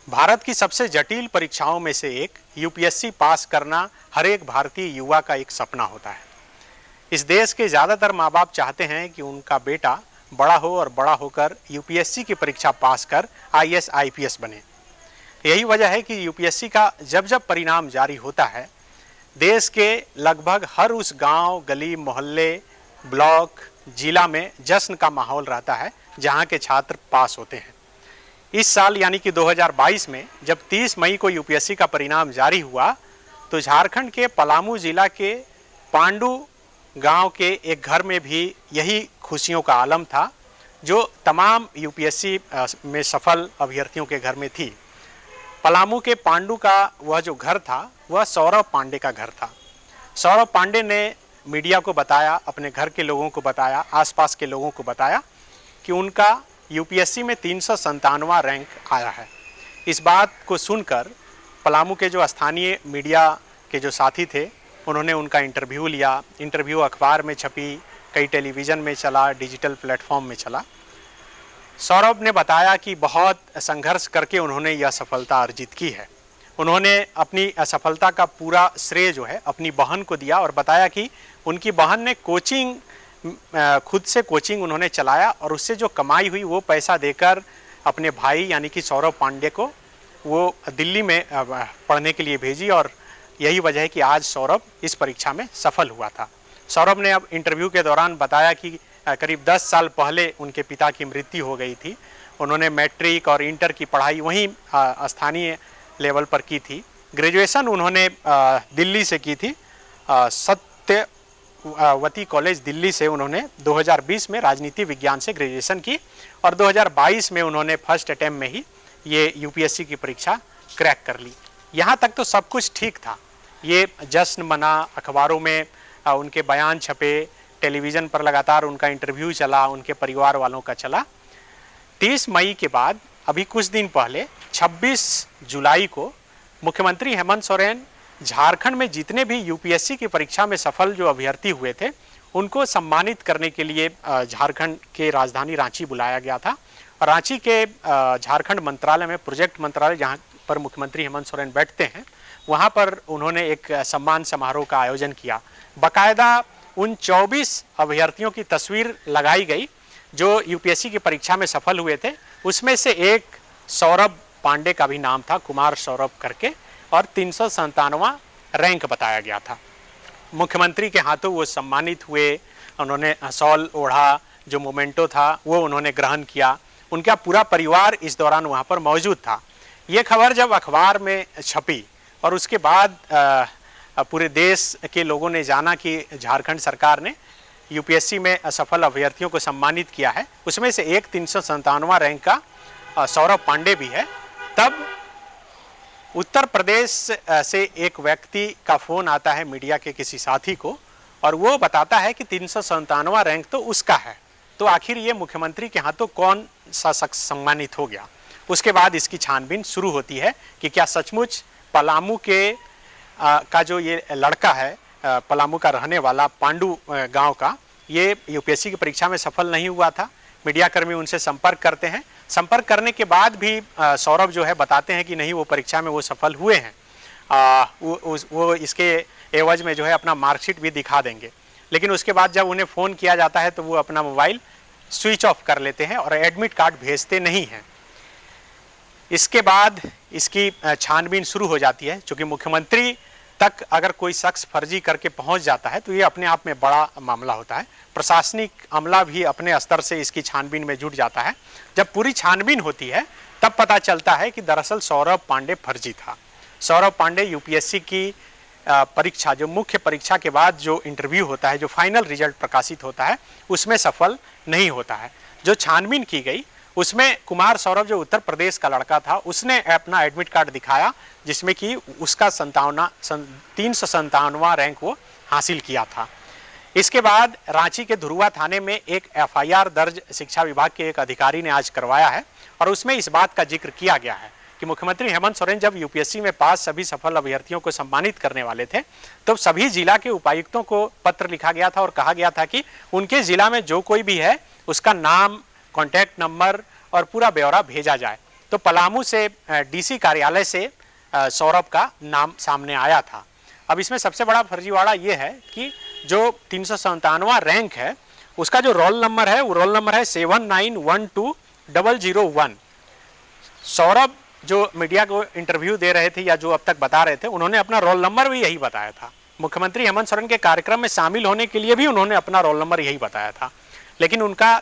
भारत की सबसे जटिल परीक्षाओं में से एक यूपीएससी पास करना हर एक भारतीय युवा का एक सपना होता है। इस देश के ज़्यादातर माँ बाप चाहते हैं कि उनका बेटा बड़ा हो और बड़ा होकर यूपीएससी की परीक्षा पास कर आईएएस आईपीएस बने। यही वजह है कि यूपीएससी का जब जब परिणाम जारी होता है, देश के लगभग हर उस गांव, गली, मोहल्ले, ब्लॉक, जिला में जश्न का माहौल रहता है जहां के छात्र पास होते हैं। इस साल यानी कि 2022 में जब 30 मई को यूपीएससी का परिणाम जारी हुआ तो झारखंड के पलामू जिला के पांडु गांव के एक घर में भी यही खुशियों का आलम था, जो तमाम यूपीएससी में सफल अभ्यर्थियों के घर में थी। पलामू के पांडु का वह जो घर था वह सौरभ पांडे का घर था। सौरभ पांडे ने मीडिया को बताया, अपने घर के लोगों को बताया, आसपास के लोगों को बताया कि उनका यूपीएससी में 397वां रैंक आया है। इस बात को सुनकर पलामू के जो स्थानीय मीडिया के जो साथी थे, उन्होंने उनका इंटरव्यू लिया। इंटरव्यू अखबार में छपी, कई टेलीविज़न में चला, डिजिटल प्लेटफॉर्म में चला। सौरभ ने बताया कि बहुत संघर्ष करके उन्होंने यह सफलता अर्जित की है। उन्होंने अपनी असफलता का पूरा श्रेय जो है अपनी बहन को दिया और बताया कि उनकी बहन ने खुद से कोचिंग उन्होंने चलाया और उससे जो कमाई हुई वो पैसा देकर अपने भाई यानी कि सौरभ पांडे को वो दिल्ली में पढ़ने के लिए भेजी और यही वजह है कि आज सौरभ इस परीक्षा में सफल हुआ था। सौरभ ने अब इंटरव्यू के दौरान बताया कि करीब 10 साल पहले उनके पिता की मृत्यु हो गई थी। उन्होंने मैट्रिक और इंटर की पढ़ाई वहीं स्थानीय लेवल पर की थी। ग्रेजुएशन उन्होंने दिल्ली से की थी। सत्यवती कॉलेज दिल्ली से उन्होंने 2020 में राजनीति विज्ञान से ग्रेजुएशन की और 2022 में उन्होंने फर्स्ट अटेम्प्ट में ही ये यूपीएससी की परीक्षा क्रैक कर ली। यहाँ तक तो सब कुछ ठीक था। ये जश्न मना, अखबारों में उनके बयान छपे, टेलीविज़न पर लगातार उनका इंटरव्यू चला, उनके परिवार वालों का चला। 30 मई के बाद अभी कुछ दिन पहले 26 जुलाई को मुख्यमंत्री हेमंत सोरेन झारखंड में जितने भी यूपीएससी की परीक्षा में सफल जो अभ्यर्थी हुए थे उनको सम्मानित करने के लिए झारखंड के राजधानी रांची बुलाया गया था। और रांची के झारखंड मंत्रालय में, प्रोजेक्ट मंत्रालय जहाँ पर मुख्यमंत्री हेमंत सोरेन बैठते हैं, वहाँ पर उन्होंने एक सम्मान समारोह का आयोजन किया। बाकायदा उन 24 अभ्यर्थियों की तस्वीर लगाई गई जो यूपीएससी की परीक्षा में सफल हुए थे। उसमें से एक सौरभ पांडे का भी नाम था, कुमार सौरभ करके, और 397वां रैंक बताया गया था। मुख्यमंत्री के हाथों वो सम्मानित हुए। उन्होंने शॉल ओढ़ा, जो मोमेंटो था वो उन्होंने ग्रहण किया। उनका पूरा परिवार इस दौरान वहाँ पर मौजूद था। ये खबर जब अखबार में छपी और उसके बाद पूरे देश के लोगों ने जाना कि झारखंड सरकार ने यूपीएससी में असफल अभ्यर्थियों को सम्मानित किया है, उसमें से एक 397वां रैंक का सौरभ पांडे भी है, तब उत्तर प्रदेश से एक व्यक्ति का फ़ोन आता है मीडिया के किसी साथी को और वो बताता है कि 397वां रैंक तो उसका है। तो आखिर ये मुख्यमंत्री के हाथों कौन सा शख्स सम्मानित हो गया? उसके बाद इसकी छानबीन शुरू होती है कि क्या सचमुच पलामू के का जो ये लड़का है, पलामू का रहने वाला पांडु गांव का, ये यूपीएससी की परीक्षा में सफल नहीं हुआ था। मीडियाकर्मी उनसे संपर्क करते हैं। संपर्क करने के बाद भी सौरभ जो है बताते हैं कि नहीं, वो परीक्षा में वो सफल हुए हैं। वो इसके एवज में जो है अपना मार्कशीट भी दिखा देंगे। लेकिन उसके बाद जब उन्हें फ़ोन किया जाता है तो वो अपना मोबाइल स्विच ऑफ कर लेते हैं और एडमिट कार्ड भेजते नहीं हैं। इसके बाद इसकी छानबीन शुरू हो जाती है। चूँकि मुख्यमंत्री तक अगर कोई शख्स फर्जी करके पहुंच जाता है तो ये अपने आप में बड़ा मामला होता है। प्रशासनिक अमला भी अपने स्तर से इसकी छानबीन में जुट जाता है। जब पूरी छानबीन होती है तब पता चलता है कि दरअसल सौरभ पांडे फर्जी था। सौरभ पांडे यूपीएससी की परीक्षा, जो मुख्य परीक्षा के बाद जो इंटरव्यू होता है, जो फाइनल रिजल्ट प्रकाशित होता है, उसमें सफल नहीं होता है। जो छानबीन की गई उसमें कुमार सौरभ, जो उत्तर प्रदेश का लड़का था, उसने अपना एडमिट कार्ड दिखाया जिसमें कि उसका 397वां रैंक वो हासिल किया था। इसके बाद रांची के धुरुआ थाने में एक एफआईआर दर्ज शिक्षा विभाग के एक अधिकारी ने आज करवाया है और उसमें इस बात का जिक्र किया गया है कि मुख्यमंत्री हेमंत सोरेन जब यूपीएससी में पास सभी सफल अभ्यर्थियों को सम्मानित करने वाले थे तो सभी जिला के उपायुक्तों को पत्र लिखा गया था और कहा गया था कि उनके जिला में जो कोई भी है उसका नाम, कॉन्टैक्ट नंबर और पूरा ब्यौरा भेजा जाए। तो पलामू से डीसी कार्यालय से सौरभ का नाम सामने आया था। अब इसमें सबसे बड़ा फर्जीवाड़ा ये है कि जो 397वां रैंक है उसका जो रोल नंबर है वो रोल नंबर है 7912001। सौरभ जो मीडिया को इंटरव्यू दे रहे थे या जो अब तक बता रहे थे, उन्होंने अपना रोल नंबर भी यही बताया था। मुख्यमंत्री हेमंत सोरेन के कार्यक्रम में शामिल होने के लिए भी उन्होंने अपना रोल नंबर यही बताया था। लेकिन उनका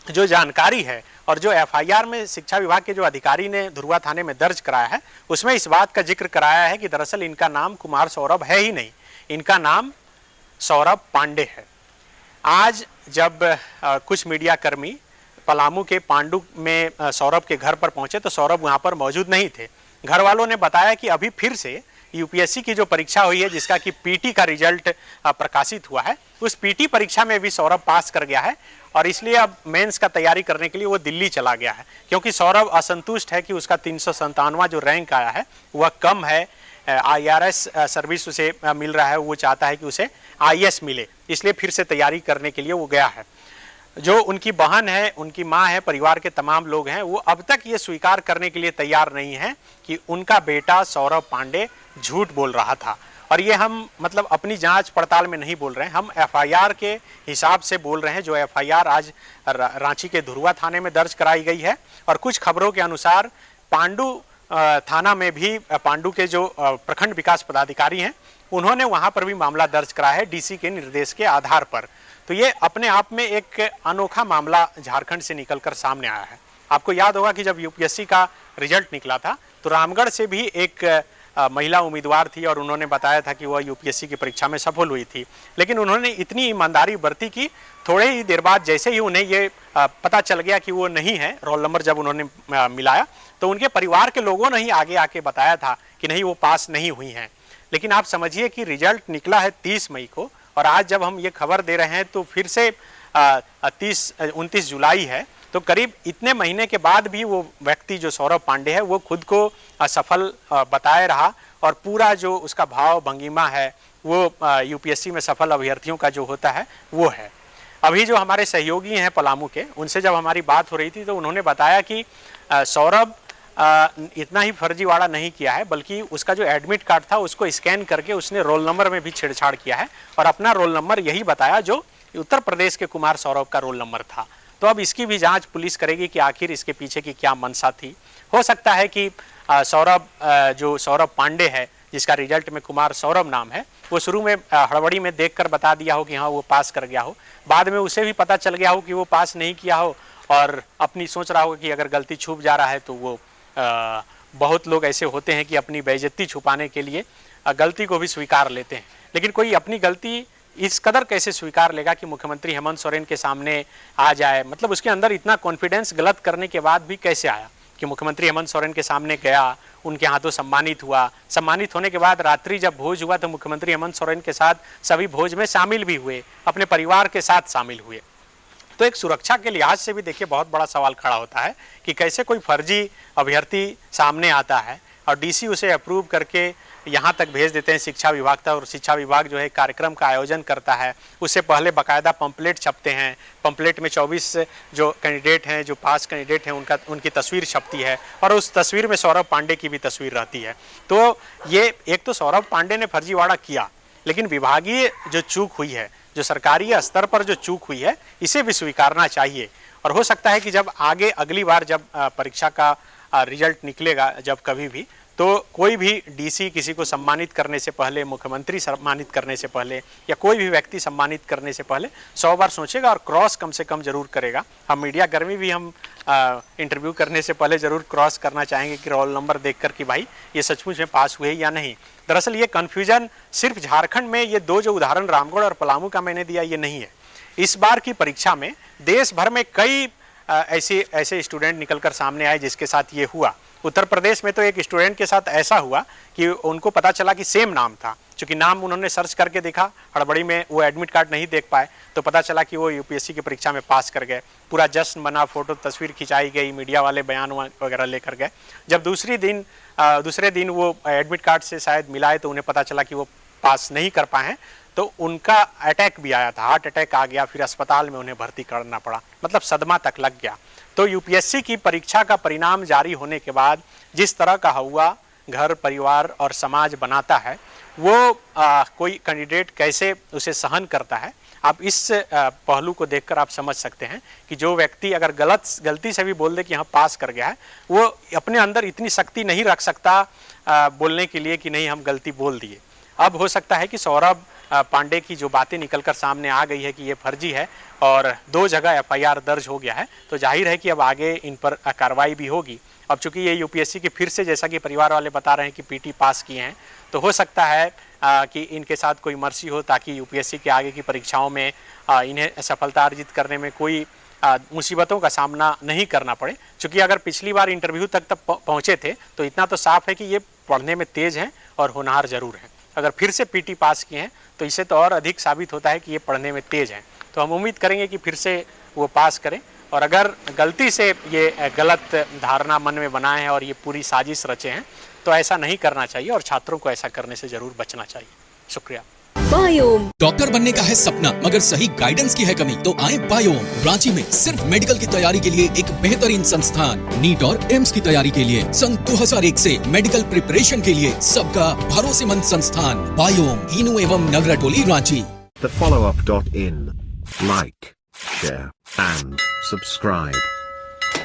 जो जानकारी है और जो एफआईआर में शिक्षा विभाग के जो अधिकारी ने धुर्वा थाने में दर्ज कराया है उसमें इस बात का जिक्र कराया है कि दरअसल इनका नाम कुमार सौरभ है ही नहीं, इनका नाम सौरभ पांडे है। आज जब कुछ मीडिया कर्मी पलामू के पांडु में सौरभ के घर पर पहुंचे तो सौरभ वहां पर मौजूद नहीं थे। घर वालों ने बताया कि अभी फिर से यूपीएससी की जो परीक्षा हुई है जिसका कि पीटी का रिजल्ट प्रकाशित हुआ है, उस पीटी परीक्षा में भी सौरभ पास कर गया है और इसलिए अब मेंस का तैयारी करने के लिए वो दिल्ली चला गया है, क्योंकि सौरभ असंतुष्ट है कि उसका 397वां जो रैंक आया है वह कम है। आईआरएस सर्विस उसे मिल रहा है, वो चाहता है कि उसे आईएएस मिले, इसलिए फिर से तैयारी करने के लिए वो गया है। जो उनकी बहन है, उनकी माँ है, परिवार के तमाम लोग हैं, वो अब तक ये स्वीकार करने के लिए तैयार नहीं है कि उनका बेटा सौरभ पांडे झूठ बोल रहा था। और ये हम मतलब अपनी जांच पड़ताल में नहीं बोल रहे हैं, हम एफआईआर के हिसाब से बोल रहे हैं, जो एफआईआर आज रांची के धुर्वा थाने में दर्ज कराई गई है। और कुछ खबरों के अनुसार पांडु थाना में भी पांडु के जो प्रखंड विकास पदाधिकारी हैं उन्होंने वहां पर भी मामला दर्ज कराया है डीसी के निर्देश के आधार पर। तो ये अपने आप में एक अनोखा मामला झारखंड से निकलकर सामने आया है। आपको याद होगा कि जब यूपीएससी का रिजल्ट निकला था तो रामगढ़ से भी एक महिला उम्मीदवार थी और उन्होंने बताया था कि वह यूपीएससी की परीक्षा में सफल हुई थी, लेकिन उन्होंने इतनी ईमानदारी बरती कि थोड़े ही देर बाद जैसे ही उन्हें ये पता चल गया कि वो नहीं है, रोल नंबर जब उन्होंने मिलाया तो उनके परिवार के लोगों ने ही आगे आके बताया था कि नहीं वो पास नहीं हुई हैं। लेकिन आप समझिए कि रिजल्ट निकला है 30 मई को और आज जब हम ये खबर दे रहे हैं तो फिर से 29 जुलाई है, तो करीब इतने महीने के बाद भी वो व्यक्ति जो सौरभ पांडे है वो खुद को असफल बताए रहा और पूरा जो उसका भाव भंगिमा है वो यूपीएससी में सफल अभ्यर्थियों का जो होता है वो है। अभी जो हमारे सहयोगी हैं पलामू के, उनसे जब हमारी बात हो रही थी तो उन्होंने बताया कि सौरभ इतना ही फर्जीवाड़ा नहीं किया है बल्कि उसका जो एडमिट कार्ड था उसको स्कैन करके उसने रोल नंबर में भी छेड़छाड़ किया है और अपना रोल नंबर यही बताया जो उत्तर प्रदेश के कुमार सौरभ का रोल नंबर था। तो अब इसकी भी जांच पुलिस करेगी कि आखिर इसके पीछे की क्या मंशा थी। हो सकता है कि जो सौरभ पांडे है जिसका रिजल्ट में कुमार सौरभ नाम है, वो शुरू में हड़बड़ी में देखकर बता दिया हो कि हाँ वो पास कर गया हो, बाद में उसे भी पता चल गया हो कि वो पास नहीं किया हो और अपनी सोच रहा हो कि अगर गलती छुप जा रहा है तो वो बहुत लोग ऐसे होते हैं कि अपनी बेइज्जती छुपाने के लिए गलती को भी स्वीकार लेते हैं। लेकिन कोई अपनी गलती इस कदर कैसे स्वीकार लेगा कि मुख्यमंत्री हेमंत सोरेन के सामने आ जाए, मतलब उसके अंदर इतना कॉन्फिडेंस गलत करने के बाद भी कैसे आया कि मुख्यमंत्री हेमंत सोरेन के सामने गया, उनके हाथों सम्मानित हुआ। सम्मानित होने के बाद रात्रि जब भोज हुआ तो मुख्यमंत्री हेमंत सोरेन के साथ सभी भोज में शामिल भी हुए, अपने परिवार के साथ शामिल हुए। तो एक सुरक्षा के लिहाज से भी देखिए बहुत बड़ा सवाल खड़ा होता है कि कैसे कोई फर्जी अभ्यर्थी सामने आता है और डीसी उसे अप्रूव करके यहाँ तक भेज देते हैं शिक्षा विभाग तक, और शिक्षा विभाग जो है कार्यक्रम का आयोजन करता है। उससे पहले बाकायदा पंपलेट छपते हैं, पंपलेट में 24 जो कैंडिडेट हैं, जो पास कैंडिडेट हैं, उनकी तस्वीर छपती है और उस तस्वीर में सौरभ पांडे की भी तस्वीर रहती है। तो ये एक तो सौरभ पांडे ने फर्जीवाड़ा किया, लेकिन विभागीय जो चूक हुई है, जो सरकारी स्तर पर जो चूक हुई है, इसे भी स्वीकारना चाहिए। और हो सकता है कि जब आगे अगली बार जब परीक्षा का रिजल्ट निकलेगा, जब कभी भी, तो कोई भी डीसी किसी को सम्मानित करने से पहले, मुख्यमंत्री सम्मानित करने से पहले या कोई भी व्यक्ति सम्मानित करने से पहले 100 बार सोचेगा और क्रॉस कम से कम जरूर करेगा। हम मीडिया कर्मी भी हम इंटरव्यू करने से पहले ज़रूर क्रॉस करना चाहेंगे कि रोल नंबर देखकर कि भाई ये सचमुच में पास हुए या नहीं। दरअसल ये कन्फ्यूजन सिर्फ झारखंड में, ये दो जो उदाहरण रामगढ़ और पलामू का मैंने दिया, ये नहीं है। इस बार की परीक्षा में देश भर में कई ऐसे स्टूडेंट निकलकर सामने आए जिसके साथ ये हुआ। उत्तर प्रदेश में तो एक स्टूडेंट के साथ ऐसा हुआ कि उनको पता चला कि सेम नाम था, क्योंकि नाम उन्होंने सर्च करके देखा, हड़बड़ी में वो एडमिट कार्ड नहीं देख पाए तो पता चला कि वो यूपीएससी की परीक्षा में पास कर गए। पूरा जश्न बना, फोटो तस्वीर खिंचाई गई, मीडिया वाले बयान वगैरह लेकर गए। जब दूसरे दिन वो एडमिट कार्ड से शायद मिलाए तो उन्हें पता चला कि वो पास नहीं कर पाए हैं, तो उनका अटैक भी आया था, हार्ट अटैक आ गया, फिर अस्पताल में उन्हें भर्ती करना पड़ा, मतलब सदमा तक लग गया। तो यूपीएससी की परीक्षा का परिणाम जारी होने के बाद जिस तरह का हुआ घर परिवार और समाज बनाता है, वो कोई कैंडिडेट कैसे उसे सहन करता है, आप इस पहलू को देखकर आप समझ सकते हैं कि जो व्यक्ति अगर गलती से भी बोल दे कि हाँ पास कर गया है, वो अपने अंदर इतनी शक्ति नहीं रख सकता बोलने के लिए कि नहीं हम गलती बोल दिए। अब हो सकता है कि सौरभ पांडे की जो बातें निकलकर सामने आ गई है कि ये फर्जी है और 2 जगह एफआईआर दर्ज हो गया है, तो जाहिर है कि अब आगे इन पर कार्रवाई भी होगी। अब चूंकि ये यूपीएससी की फिर से, जैसा कि परिवार वाले बता रहे हैं कि पीटी पास किए हैं, तो हो सकता है कि इनके साथ कोई मर्सी हो ताकि यूपीएससी के आगे की परीक्षाओं में इन्हें सफलता अर्जित करने में कोई मुसीबतों का सामना नहीं करना पड़े। चूँकि अगर पिछली बार इंटरव्यू तक पहुँचे थे तो इतना तो साफ है कि ये पढ़ने में तेज़ हैं और होनहार ज़रूर हैं। अगर फिर से पीटी पास किए हैं तो इससे तो और अधिक साबित होता है कि ये पढ़ने में तेज़ हैं। तो हम उम्मीद करेंगे कि फिर से वो पास करें, और अगर गलती से ये गलत धारणा मन में बनाए हैं और ये पूरी साजिश रचे हैं तो ऐसा नहीं करना चाहिए और छात्रों को ऐसा करने से जरूर बचना चाहिए। शुक्रिया। बायोम। डॉक्टर बनने का है सपना मगर सही गाइडेंस की है कमी, तो आए बायोम। रांची में सिर्फ मेडिकल की तैयारी के लिए एक बेहतरीन संस्थान, नीट और एम्स की तैयारी के लिए सन 2001 से मेडिकल प्रिपरेशन के लिए सबका भरोसेमंद संस्थान बायोम, इनू एवं नगरटोली, Ranchi. thefollowup.in. Like, share and subscribe.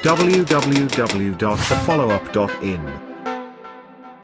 www.thefollowup.in